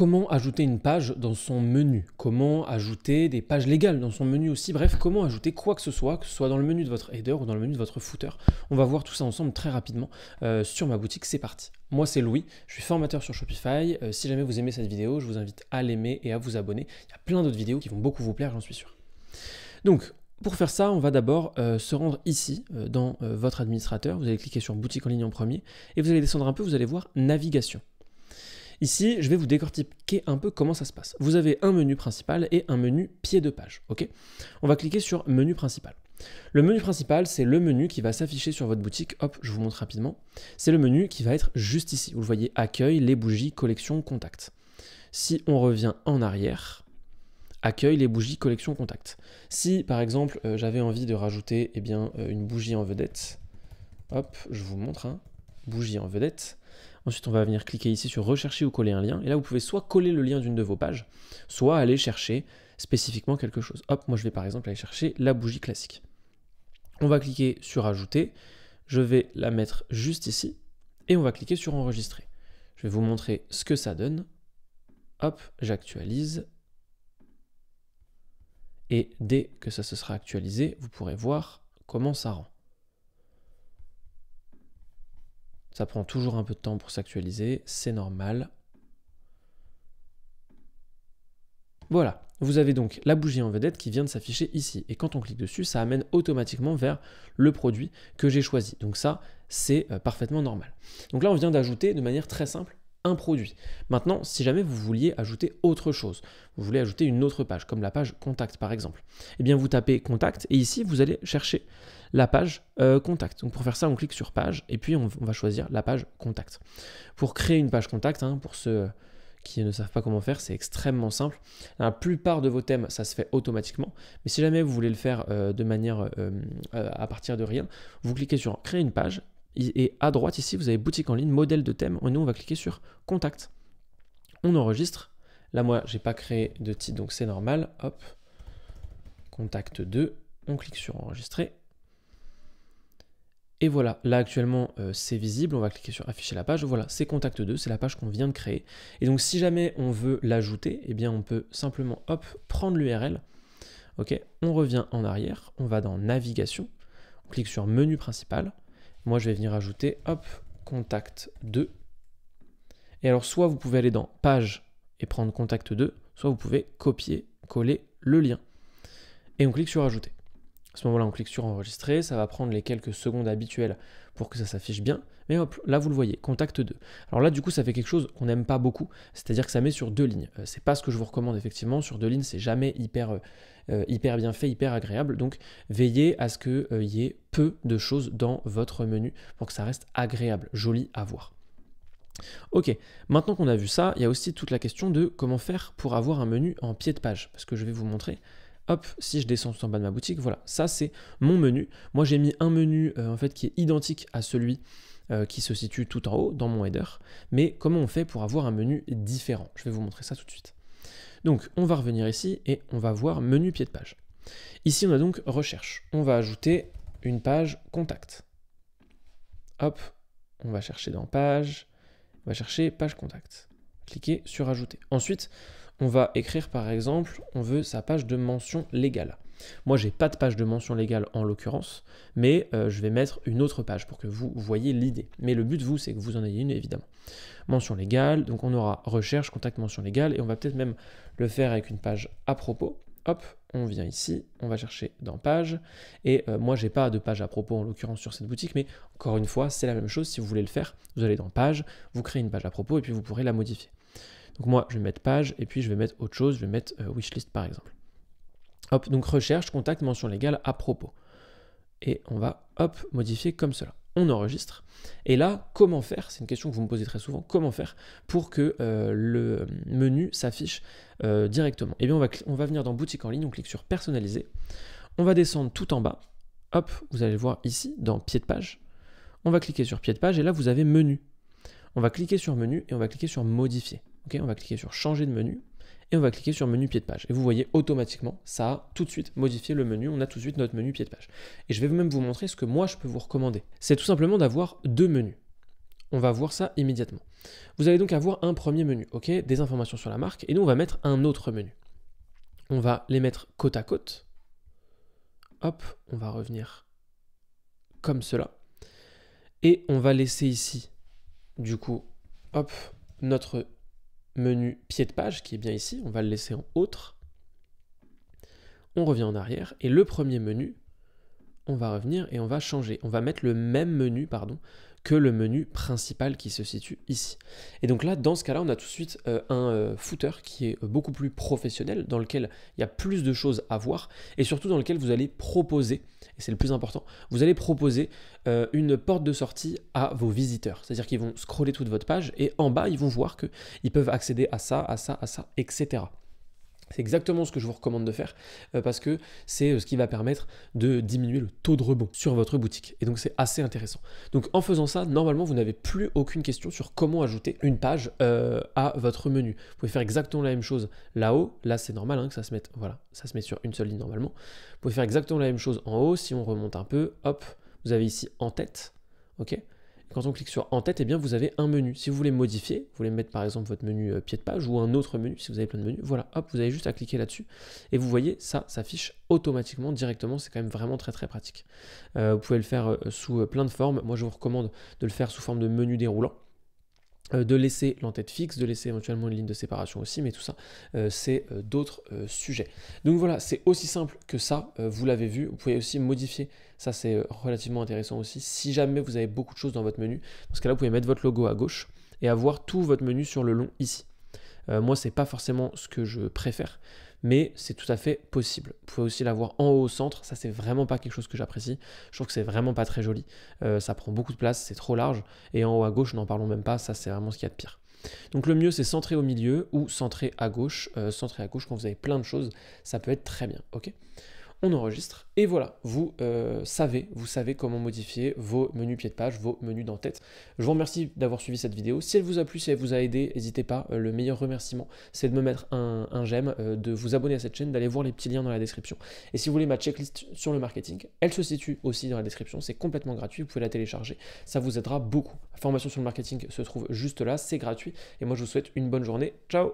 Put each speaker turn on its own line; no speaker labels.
comment ajouter une page dans son menu, comment ajouter des pages légales dans son menu aussi, bref, comment ajouter quoi que ce soit dans le menu de votre header ou dans le menu de votre footer. On va voir tout ça ensemble très rapidement sur ma boutique, c'est parti. Moi c'est Louis, je suis formateur sur Shopify. Si jamais vous aimez cette vidéo, je vous invite à l'aimer et à vous abonner. Il y a plein d'autres vidéos qui vont beaucoup vous plaire, j'en suis sûr. Donc, pour faire ça, on va d'abord se rendre ici, dans votre administrateur. Vous allez cliquer sur boutique en ligne en premier et vous allez descendre un peu, vous allez voir navigation. Ici, je vais vous décortiquer un peu comment ça se passe. Vous avez un menu principal et un menu pied de page. Ok ? On va cliquer sur menu principal. Le menu principal, c'est le menu qui va s'afficher sur votre boutique. Hop, je vous montre rapidement. C'est le menu qui va être juste ici. Vous le voyez, accueil, les bougies, collection, contact. Si on revient en arrière, accueil, les bougies, collection, contact. Si par exemple, j'avais envie de rajouter une bougie en vedette, hop, je vous montre, hein, bougie en vedette. Ensuite, on va venir cliquer ici sur rechercher ou coller un lien. Et là, vous pouvez soit coller le lien d'une de vos pages, soit aller chercher spécifiquement quelque chose. Hop, moi, je vais par exemple aller chercher la bougie classique. On va cliquer sur ajouter. Je vais la mettre juste ici. Et on va cliquer sur enregistrer. Je vais vous montrer ce que ça donne. Hop, j'actualise. Et dès que ça se sera actualisé, vous pourrez voir comment ça rend. Ça prend toujours un peu de temps pour s'actualiser, c'est normal. Voilà, vous avez donc la bougie en vedette qui vient de s'afficher ici. Et quand on clique dessus, ça amène automatiquement vers le produit que j'ai choisi. Donc ça, c'est parfaitement normal. Donc là, on vient d'ajouter de manière très simple un produit. Maintenant, si jamais vous vouliez ajouter autre chose, vous voulez ajouter une autre page, comme la page contact par exemple, eh bien vous tapez contact et ici, vous allez chercher la page contact. Donc pour faire ça, on clique sur page et puis on va choisir la page contact. Pour créer une page contact, hein, pour ceux qui ne savent pas comment faire, c'est extrêmement simple. Dans la plupart de vos thèmes, ça se fait automatiquement. Mais si jamais vous voulez le faire de manière à partir de rien, vous cliquez sur créer une page et à droite ici, vous avez boutique en ligne, modèle de thème. Et nous, on va cliquer sur contact. On enregistre. Là, moi, j'ai pas créé de titre, donc c'est normal. Hop, contact 2. On clique sur enregistrer. Et voilà, là actuellement c'est visible, on va cliquer sur afficher la page, voilà, c'est contact 2, c'est la page qu'on vient de créer. Et donc si jamais on veut l'ajouter, eh bien on peut simplement hop, prendre l'URL, ok, on revient en arrière, on va dans navigation, on clique sur menu principal, moi je vais venir ajouter hop, contact 2. Et alors soit vous pouvez aller dans page et prendre contact 2, soit vous pouvez copier, coller le lien. Et on clique sur ajouter. À ce moment-là, on clique sur enregistrer, ça va prendre les quelques secondes habituelles pour que ça s'affiche bien. Mais hop, là vous le voyez, contact 2. Alors là, du coup, ça fait quelque chose qu'on n'aime pas beaucoup, c'est-à-dire que ça met sur 2 lignes. C'est pas ce que je vous recommande effectivement, sur 2 lignes, c'est jamais hyper bien fait, hyper agréable. Donc veillez à ce qu'il y ait peu de choses dans votre menu pour que ça reste agréable, joli à voir. Ok, maintenant qu'on a vu ça, il y a aussi toute la question de comment faire pour avoir un menu en pied de page, parce que je vais vous montrer. Hop, si je descends tout en bas de ma boutique, voilà, ça c'est mon menu. Moi j'ai mis un menu en fait qui est identique à celui qui se situe tout en haut dans mon header. Mais comment on fait pour avoir un menu différent? Je vais vous montrer ça tout de suite. Donc on va revenir ici et on va voir menu pied de page. Ici on a donc recherche. On va ajouter une page contact. Hop, on va chercher dans page, on va chercher page contact. Cliquez sur ajouter. Ensuite, on va écrire par exemple, on veut sa page de mention légale. Moi, j'ai pas de page de mention légale en l'occurrence, mais je vais mettre une autre page pour que vous voyez l'idée. Mais le but, c'est que vous en ayez une, évidemment. Mention légale, donc on aura recherche, contact, mention légale, et on va peut-être même le faire avec une page à propos. Hop, on vient ici, on va chercher dans page, et moi, j'ai pas de page à propos en l'occurrence sur cette boutique, mais encore une fois, c'est la même chose. Si vous voulez le faire, vous allez dans page, vous créez une page à propos, et puis vous pourrez la modifier. Donc moi, je vais mettre page, et puis je vais mettre autre chose, je vais mettre wishlist par exemple. Hop, donc recherche, contact, mention légale, à propos. Et on va, hop, modifier comme cela. On enregistre. Et là, comment faire? C'est une question que vous me posez très souvent. Comment faire pour que le menu s'affiche directement? Eh bien, on va venir dans boutique en ligne, on clique sur personnaliser. On va descendre tout en bas. Hop, vous allez le voir ici, dans pied de page. On va cliquer sur pied de page, et là, vous avez menu. On va cliquer sur menu, et on va cliquer sur modifier. Okay, on va cliquer sur changer de menu et on va cliquer sur menu pied de page. Et vous voyez automatiquement, ça a tout de suite modifié le menu. On a tout de suite notre menu pied de page. Et je vais même vous montrer ce que moi je peux vous recommander. C'est tout simplement d'avoir deux menus. On va voir ça immédiatement. Vous allez donc avoir un premier menu, ok, des informations sur la marque, et nous on va mettre un autre menu. On va les mettre côte à côte. Hop, on va revenir comme cela. Et on va laisser ici, du coup, hop, notre menu pied de page qui est bien ici. On va le laisser en autre. On revient en arrière. Et le premier menu, on va revenir et on va changer. On va mettre le même menu, pardon, que le menu principal qui se situe ici. Et donc là, dans ce cas-là, on a tout de suite un footer qui est beaucoup plus professionnel, dans lequel il y a plus de choses à voir, et surtout dans lequel vous allez proposer, et c'est le plus important, vous allez proposer une porte de sortie à vos visiteurs. C'est-à-dire qu'ils vont scroller toute votre page, et en bas, ils vont voir qu'ils peuvent accéder à ça, à ça, à ça, etc. C'est exactement ce que je vous recommande de faire parce que c'est ce qui va permettre de diminuer le taux de rebond sur votre boutique. Et donc c'est assez intéressant. Donc en faisant ça, normalement vous n'avez plus aucune question sur comment ajouter une page à votre menu. Vous pouvez faire exactement la même chose là-haut. Là c'est normal hein, que ça se mette, voilà, ça se met sur une seule ligne normalement. Vous pouvez faire exactement la même chose en haut. Si on remonte un peu, hop, vous avez ici en tête, ok. Quand on clique sur en tête, eh bien vous avez un menu. Si vous voulez modifier, vous voulez mettre par exemple votre menu pied de page ou un autre menu, si vous avez plein de menus, voilà, hop, vous avez juste à cliquer là-dessus. Et vous voyez, ça s'affiche automatiquement, directement, c'est quand même vraiment très très pratique. Vous pouvez le faire sous plein de formes. Moi je vous recommande de le faire sous forme de menu déroulant. De laisser l'entête fixe, de laisser éventuellement une ligne de séparation aussi, mais tout ça, c'est d'autres sujets. Donc voilà, c'est aussi simple que ça, vous l'avez vu. Vous pouvez aussi modifier, ça c'est relativement intéressant aussi. Si jamais vous avez beaucoup de choses dans votre menu, dans ce cas-là, vous pouvez mettre votre logo à gauche et avoir tout votre menu sur le long ici. Moi, c'est pas forcément ce que je préfère, mais c'est tout à fait possible. Vous pouvez aussi l'avoir en haut au centre, ça c'est vraiment pas quelque chose que j'apprécie. Je trouve que c'est vraiment pas très joli, ça prend beaucoup de place, c'est trop large, et en haut à gauche, n'en parlons même pas, ça c'est vraiment ce qu'il y a de pire. Donc le mieux c'est centré au milieu ou centré à gauche. Centré à gauche quand vous avez plein de choses, ça peut être très bien, ok ? On enregistre et voilà, vous savez comment modifier vos menus pied de page, vos menus d'en-tête. Je vous remercie d'avoir suivi cette vidéo. Si elle vous a plu, si elle vous a aidé, n'hésitez pas. Le meilleur remerciement, c'est de me mettre un j'aime, de vous abonner à cette chaîne, d'aller voir les petits liens dans la description. Et si vous voulez ma checklist sur le marketing, elle se situe aussi dans la description. C'est complètement gratuit, vous pouvez la télécharger. Ça vous aidera beaucoup. La formation sur le marketing se trouve juste là, c'est gratuit. Et moi, je vous souhaite une bonne journée. Ciao!